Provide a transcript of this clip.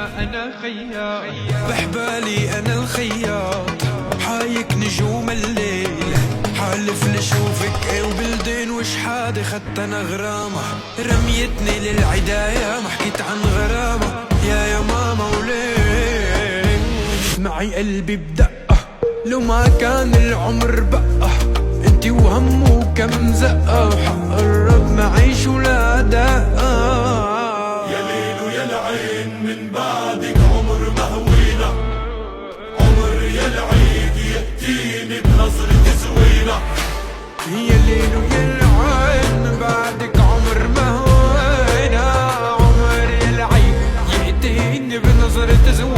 أنا خياط، بحبالي أنا الخياط، حايك نجوم الليل، حالف لشوفك وبلدين وشحادة خدت أنا غرامة، رميتني للعداية ما حكيت عن غرامة، يا ماما وليه معي قلبي بدقة، لو ما كان العمر بقى انتي وهمه كم زقة، وحق الرب معيش ولا دقة. يا ليل ويا العين من بعدك عمر مهوينا، عمر يا العيد يأتيني بنظرة زوينة. يا ليل ويا العين من بعدك عمر مهوينا، عمر يا العيد يأتيني بنظرة زوينة.